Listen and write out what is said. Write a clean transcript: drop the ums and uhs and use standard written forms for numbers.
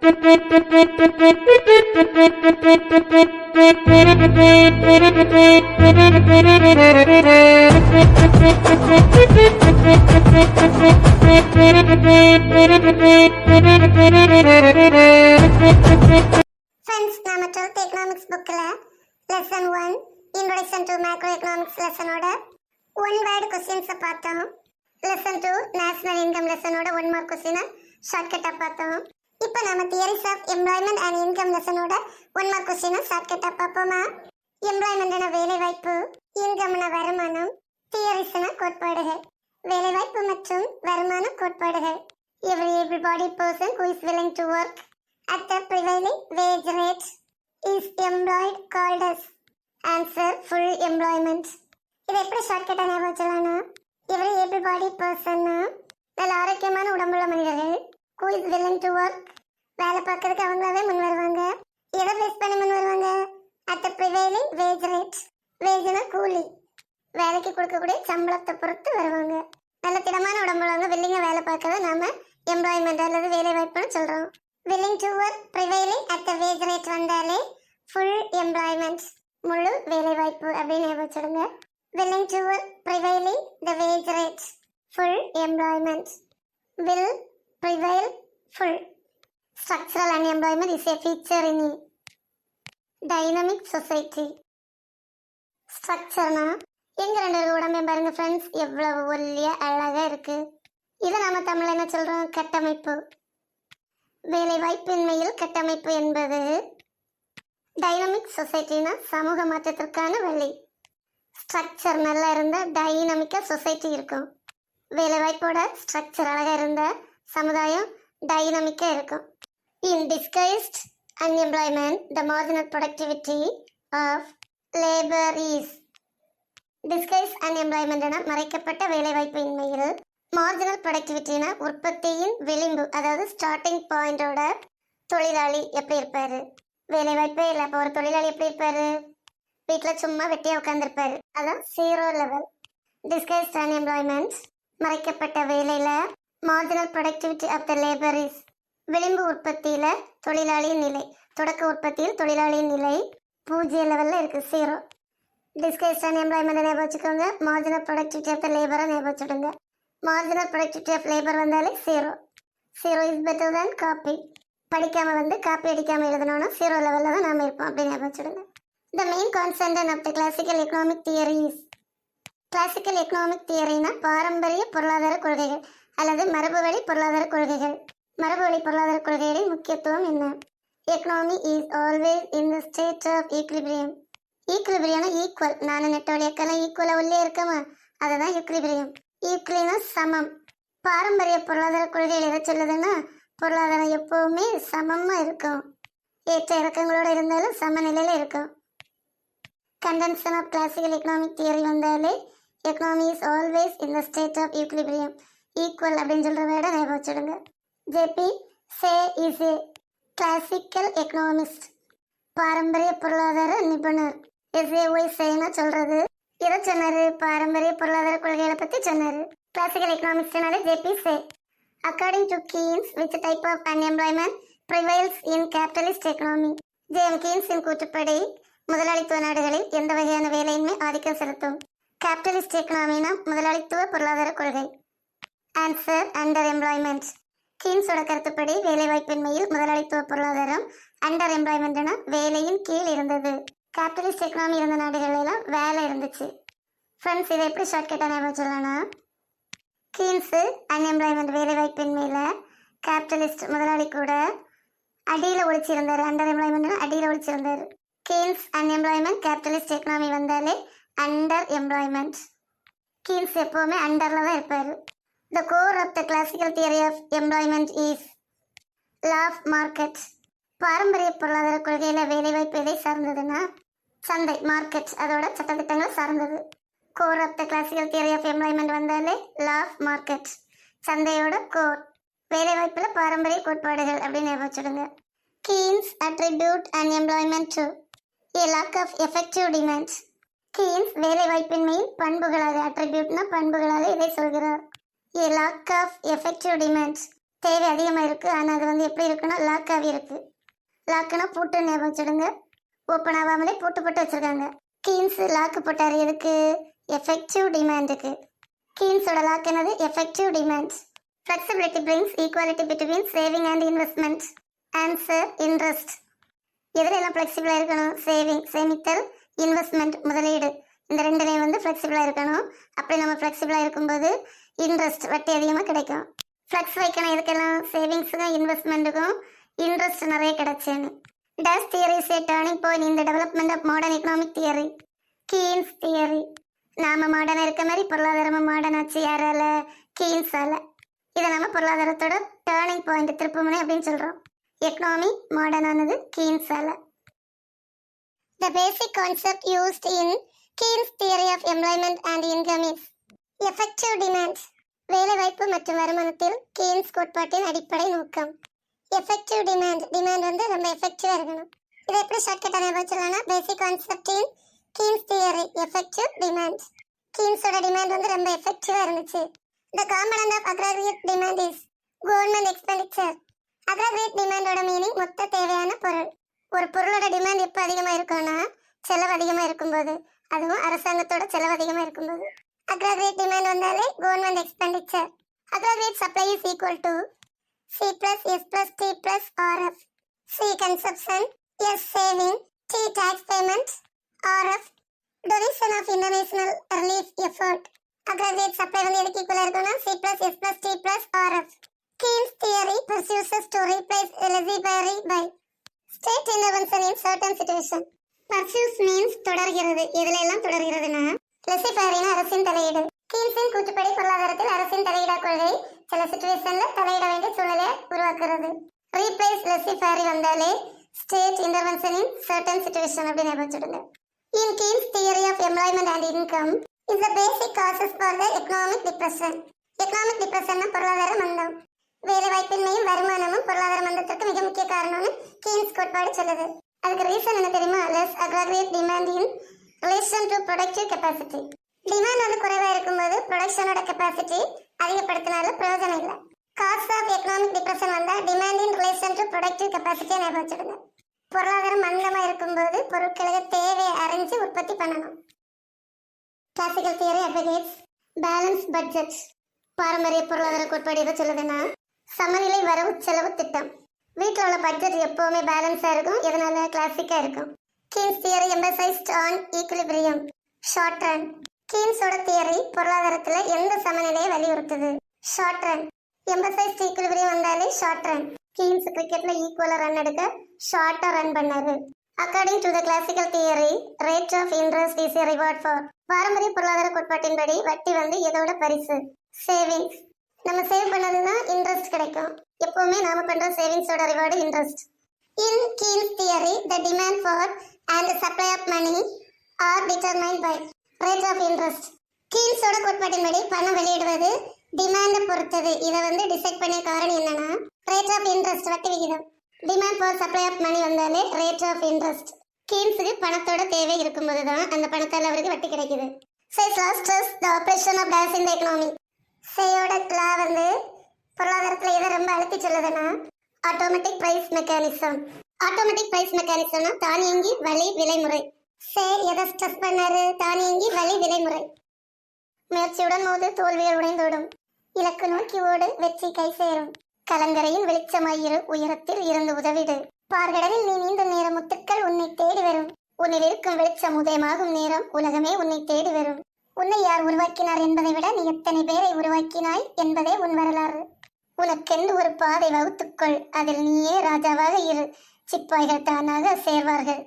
நம்ம 12th economics புக்ல lesson 1 introduction to macro economics லெசனோட ஒன் வேர்ட் क्वेश्चंस பார்த்தோம். லெசன் 2 நேஷனல் இன்கம் லெசனோட 1 மார்க் क्वेश्चन ஷார்ட்கட்டா பார்த்தோம். இப்போ நாம theories of employment and income லெசனோட 1 மார்க் क्वेश्चन ஷார்ட்கட்டா பார்ப்போமா. எம்ப்ளாய்மென்ட்னா வேலை வாய்ப்பு, இன்கம்னா வருமானம், தியரிஸ்னா கோட்பாடுகள். வேலை வாய்ப்பு மற்றும் வருமான கோட்பாடுகள். Every able-bodied person who is willing to work at the prevailing wage rate is employed called as answer full employment. இதை எப்படி ஷார்ட்கட்டா ஞாபகம் வச்சலாம்னா, every able-bodied person நல்ல ஆரோக்கியமான உடம்புள்ள மனிதர்கள் who is willing to work வேலை பார்க்கறதுக்கு அவங்களாவே முன் வருவாங்க. எதை பேஸ் பண்ணி முன் வருவாங்க? at the prevailing wage rate. வேஜ்னா கூலி, வேலைக்கு கொடுக்கக்கூடிய சம்பளத்தை பொறுத்து வருவாங்க. நல்ல திடமான உடம்புள்ளவங்க வில்லிங்க வேலை பார்க்கறத நாம எம்ப்ளாய்மெண்ட் அல்லது வேலை வாய்ப்புன்னு சொல்றோம். willing to work prevailing at the wage rate வந்தாலே full employment, முழு வேலை வாய்ப்பு அப்படின்னு ஞாபகம். willing to work prevailing the wage rate, full employment. will prevail full. Structural unemployment is a feature in dynamic society. ஸ்ட்ரக்சர்னா எங்க ரெண்டு உடம்பே பாருங்க ஃப்ரெண்ட்ஸ், எவ்வளவு ஒல்லியா அழகா இருக்கு. இதை நாம தமிழ்ல என்ன சொல்றோம்? கட்டமைப்பு. வேலை வாய்ப்பின்மையில் கட்டமைப்பு என்பது டைனமிக் சொசைட்டினா சமூக மாற்றத்திற்கான வழி. ஸ்ட்ரக்சர் நல்லா இருந்தா டைனமிக்கா சொசைட்டி இருக்கும். வேலை வாய்ப்போட ஸ்ட்ரக்சர் அழகா இருந்தா சமுதாயம் டைனமிக்கா இருக்கும். In disguised unemployment the marginal productivity of labour is. Disguise அன்எம்ப்ளாய்மெண்ட்னா மறைக்கப்பட்ட வேலை வாய்ப்பு இன்மையில், மார்ஜினல் ப்ரொடக்டிவிட்டினா உற்பத்தியின் விளிம்பு, அதாவது ஸ்டார்டிங் பாயிண்டோட தொழிலாளி எப்படி இருப்பாரு? வேலை வாய்ப்பே இல்லை, அப்போ ஒரு தொழிலாளி எப்படி இருப்பாரு? வீட்டில் சும்மா வெட்டியா உட்காந்துருப்பாரு, அதான் 0 லெவல். டிஸ்கைஸ்ட் அன்எம்ப்ளாய்மெண்ட் மறைக்கப்பட்ட வேலையில, marginal productivity of the labour is விளிம்பு உற்பத்தியில தொழிலாளியின் நிலை, தொடக்க உற்பத்தியில் தொழிலாளியின் நிலை 0 லெவல்ல இருக்கு, 0. டிஸ்கைஸ்ட் அன்எம்ப்ளாய்மெண்ட் ஞாபகம் வச்சுக்கோங்க. மார்ஜினல் ப்ரொடக்டிவிட்டி ஆஃப் த லேபரை ஞாபகம் வச்சுடுங்க. மார்ஜினல் ப்ரொடக்டிவிட்டி ஆஃப் லேபர் வந்தாலே 0. 0 இஸ் பெட்டர் தேன் காப்பி. படிக்காம வந்து காப்பி அடிக்காம எழுதணும்னா 0 லெவலில் தான் நாம இருப்போம் அப்படின்னு ஞாபகம் வச்சுடுங்க. The main concept of the classical economic theories. Classical economic தியரினா பாரம்பரிய பொருளாதார கொள்கைகள் அல்லது மரபுவழி பொருளாதார கொள்கைகள். மரபுவழி பொருளாதார கொள்கைகளின் முக்கியத்துவம் என்ன? Economy is always in the state of equilibrium. ஈக்லிபிரியம்னா ஈக்குவல், நான் நெட்டோலியக்கெல்லாம் ஈக்குவலாக உள்ளே இருக்கமா, அதுதான் ஈக்லிபிரியம். ஈக்லினா சமம். பாரம்பரிய பொருளாதார கொள்கைகள் எதை சொல்லுதுன்னா, பொருளாதாரம் எப்பவுமே சமமா இருக்கும், ஏற்ற இறக்கங்களோட இருந்தாலும் சமநிலையில இருக்கும். Contention of classical economic theory வந்தாலே economy is always in the state of equilibrium, equal அப்படின்னு சொல்ற வேட ஞாபகம் வச்சுடுங்க. J B Say is a classical economist, பாரம்பரிய பொருளாதார நிபுணர். எஸ்ஏஒய் சேனா சொல்றது எதை சொன்னாரு? பாரம்பரிய பொருளாதார கொள்கைகளை பத்தி சொன்னாரு. கிளாசிக்கல் எக்கனாமிக்ஸ்னாலே J B Say. According to Keynes, which type of unemployment prevails in capitalist economy? J M கீன்ஸின் கூற்றுப்படி முதலாளித்துவ நாடுகளில் எந்த வகையான வேலையின்மை ஆதிக்கம் செலுத்தும்? கேபிட்டலிஸ்ட் எக்கனாமினா முதலாளித்துவ பொருளாதார கொள்கை. Answer under employment. கீன்ஸோட கருத்துப்படி வேலைவாய்ப்பின்மையில் முதலாளித்துவ பொருளாதாரம், அண்டர் எம்ப்ளாய்மெண்ட்னா வேலையின் கீழ் இருந்தது. கேபிட்டலிஸ்ட் எக்கனாமி இருந்த நாடுகள் எல்லாம் வேலை இருந்துச்சு. ஃப்ரெண்ட்ஸ், இதை எப்படி ஷார்ட்கட்டாக ஞாபகம் சொல்லலாம்? கீன்ஸு அன்எம்ப்ளாய்மெண்ட் வேலைவாய்ப்பின்மையில் கேபிட்டலிஸ்ட் முதலாளி கூட அடியில் ஒழிச்சிருந்தார். அண்டர் எம்ப்ளாய்மெண்ட்னா அடியில் ஒழிச்சிருந்தார். கீன்ஸ் அன்எம்ப்ளாய்மெண்ட், கேபிட்டலிஸ்ட் எக்கனாமி வந்தாலே அண்டர் எம்ப்ளாய்மெண்ட். கீன்ஸ் எப்போவுமே அண்டரில் தான் இருப்பார். The core of the classical theory of employment is law of market. பாரம்பரிய பொருளாதார கொள்கையில வேலைவாய்ப்பு எதை சார்ந்ததுன்னா சந்தை, மார்க்கெட், அதோட சட்டத்திட்டங்கள் சார்ந்தது. Core of the classical theory of employment வந்தாலே லா ஆஃப் மார்க்கெட், சந்தையோட கோர். வேலைவாய்ப்புல பாரம்பரிய கோட்பாடுகள் அப்படின்னு ஞாபகம் வச்சுடுங்க. Keynes attribute unemployment to a lack of effective demands. Keynes வேலைவாய்ப்பின்மையின் பண்புகளாக, அட்ரிபியூட்னா பண்புகளாக இதை சொல்கிறார். A lack of effective demands, தேவை அதிகமாக இருக்குது. ஆனால் அது வந்து எப்படி இருக்குன்னா லாக் ஆகி இருக்கு. லாக்குனா பூட்டு ஞாபகம் வச்சுடுங்க. ஓப்பன் ஆகாமலே பூட்டு போட்டு வச்சுருக்காங்க. கீன்ஸ் லாக்கு போட்டார் எதுக்கு? எஃபெக்டிவ் டிமாண்டுக்கு. கீன்ஸோட லாக் என்னது? Effective demand. Flexibility brings equality between saving and investment. Answer interest. எதில் எல்லாம் ஃப்ளெக்சிபிளாக இருக்கணும்? சேவிங் சேமித்தல், இன்வெஸ்ட்மெண்ட் முதலீடு. இந்த ரெண்டுலேயும் வந்து ஃப்ளெக்சிபிளாக இருக்கணும். அப்படி நம்ம ஃப்ளெக்சிபிளாக இருக்கும்போது இன்ட்ரெஸ்ட் வட்டி அதிகமாக கிடைக்கும். ஃப்ளெக்ஸ் வைக்கணும் எதுக்கெல்லாம்? சேவிங்ஸுக்கும் இன்வெஸ்ட்மெண்ட்டுக்கும் இன்ட்ரெஸ்ட் நிறைய கிடைச்சேன்னு. Dash theory is a turning point in the development of modern economic theory. Keynes theory. நாம மாடர்னாக இருக்க மாதிரி பொருளாதாரமும் மாடர்ன் ஆச்சு. யாரால? கீன்ஸால. இதை நம்ம பொருளாதாரத்தோட டேர்னிங் பாயிண்ட், திருப்புமுனை அப்படின்னு சொல்கிறோம். எக்கனாமி மாடர்ன் ஆனது கீன்ஸால. The basic concept used in Keynes theory of employment and income is effective demand. வேலைவாய்ப்பு மற்றும் வருமானத்தில் கீன்ஸ் கோட்பாட்டின் அடிப்படை நோக்கம். Effective demand. டிமாண்ட் வந்து ரொம்ப எஃபெக்டிவாக இருக்கணும். இதை எப்படி ஷார்ட்கட்டாக ஞாபகம் சொல்லலாம்னா basic concept in Keynes theory effective demand. கீன்ஸோட டிமாண்ட் வந்து ரொம்ப எஃபெக்டிவாக இருந்துச்சு. The component of aggregate demand is government expenditure. Aggregate டிமாண்டோட மீனிங் மொத்த தேவையான பொருள். ஒரு பொருளோட டிமாண்ட் எப்போ அதிகமாக இருக்கும்னா செலவு அதிகமாக இருக்கும்போது, அதுவும் அரசாங்கத்தோட செலவு அதிகமாக இருக்கும்போது. அக்ராகிரேட் டிமாண்ட் வந்தாலே government expenditure. Aggregate supply is equal to C plus S plus T plus RF. C consumption, S saving, T tax payment, RF donation of international relief effort. Aggregate supply வந்து எதுக்கு ஈக்குவலா இருக்கும்னா C plus S plus T plus RF. Keynes theory pursues to replace laissez-faire by state intervention in certain situation. Pursues means தொடர்கிறது. எதுல எல்லாம் தொடர்கிறதுனா laissez-faire அரசின் தலையீடு. கீன்ஸின் கூற்றுப்படி பொருளாதாரத்தில் அரசின் தலையிடா கொள்கை சில சிச்சுவேஷன்ல தலையிட வேண்டிய சூழ்நிலையை உருவாக்குறது. ரீப்ளேஸ் laissez-faire வந்தாலே state intervention in certain situation அப்படின்னு ஞாபகம். In Keynes theory of employment and income is the basic causes for the economic depression. Economic depression பொருளாதார மந்தம். வேலை வாய்ப்பின்மையும் வருமானமும் பொருளாதார மந்தத்திற்கு மிக முக்கிய காரணம்னு கீன்ஸ் கோட்பாடு சொல்லுது. அதுக்கு ரீசன் என்ன தெரியுமா? less aggregate demand in relation to productive capacity. Demand வந்து குறைவா இருக்கும்போது ப்ரொடக்ஷனோட கெப்பாசிட்டி அதிகப்படுத்தினால பிரயோஜனம் இல்லை. காஸ் ஆஃப் எக்கனாமிக் டிப்ரெஷன் வந்தா demand in relation to productive கெப்பாசிட்டியை ஞாபகம் வச்சுடுங்க. பொருளாதாரம் மந்தமா இருக்கும்போது பொருட்களுக்கு தேவையை அறிஞ்சு உற்பத்தி பண்ணணும். Classical theory advocates balance budget. பாரம்பரிய பொருளாதார கோட்பாடு எதை சொல்லுதுன்னா சமநிலை வரவு செலவு திட்டம். வீட்டில் உள்ள பட்ஜெட் எப்பவுமே பேலன்ஸா இருக்கும். எதனால? கிளாசிக்கா இருக்கும். Keynes theory emphasised on equilibrium short run. கீன்ஸோட தியரி பொருளாதாரத்துல எந்த சமநிலையை வலியுறுத்துது? Short run. எம்பசைஸ்ட் ஈக்குலிபிரியம் வந்தாலே ஷார்ட் ரன். கீன்ஸ் கிரிக்கெட்ல ஈக்குவலா ரன் எடுக்க ஷார்ட்டா ரன் பண்ணாரு. According to the classical theory rate of interest is a reward for. பாரம்பரிய பொருளாதார கோட்பாட்டின்படி வட்டி வந்து எதோட பரிசு? சேவிங்ஸ். நம்ம சேவ் பண்ணதுன்னா இன்ட்ரெஸ்ட் கிடைக்கும். எப்பவுமே நாம பண்ற சேவிங்ஸோட reward interest. In Keynes theory the demand for and supply of money are determined by rate of interest. கீன்ஸோட கோட்பாட்டின்படி பணம் வெளியிடுவது டிமாண்டை பொறுத்தது. இதை வந்து டிசைட் பண்ண காரணம் என்னன்னா ரேட் ஆஃப் இன்ட்ரெஸ்ட் வட்டி விகிதம். Demand for supply of money வந்தாலே ரேட் ஆஃப் இன்ட்ரெஸ்ட். கீன்ஸுக்கு பணத்தோட தேவை இருக்கும்போது தான் அந்த பணத்தால் அவருக்கு வட்டி கிடைக்குது. Say's last the operation of days in the economy. சேயோட லா வந்து பொருளாதாரத்தில் எதை ரொம்ப அழுத்தி சொல்லுதுன்னா automatic price mechanism. Automatic price மெக்கானிசம்னா தானியங்கி வழி விலைமுறை. சே எதை ஸ்ட்ரெஸ் பண்ணாரு? தானியங்கி வழி விலைமுறை. முயற்சியுடன் மோது தோல்விகள் உடைந்தோடும். இலக்கு நோக்கி ஓடு வெற்றி கை சேரும். கலங்கரையின் வெளிச்சமாயிரு உயரத்தில் இருந்து உதவிடு. பார்கடலில் நீ நீண்ட நேரம் முத்துக்கள் உன்னை தேடி வரும். உன்னில் இருக்கும் வெளிச்சம் உதயமாகும் நேரம் உலகமே உன்னை தேடி வரும். உன்னை யார் உருவாக்கினார் என்பதை விட நீ எத்தனை பேரை உருவாக்கினாய் என்பதே உன் வரலாறு. உனக்கென்று ஒரு பாதை வகுத்துக்கொள், அதில் நீயே ராஜாவாக இரு. சிப்பாய்கள் தானாக சேர்வார்கள்.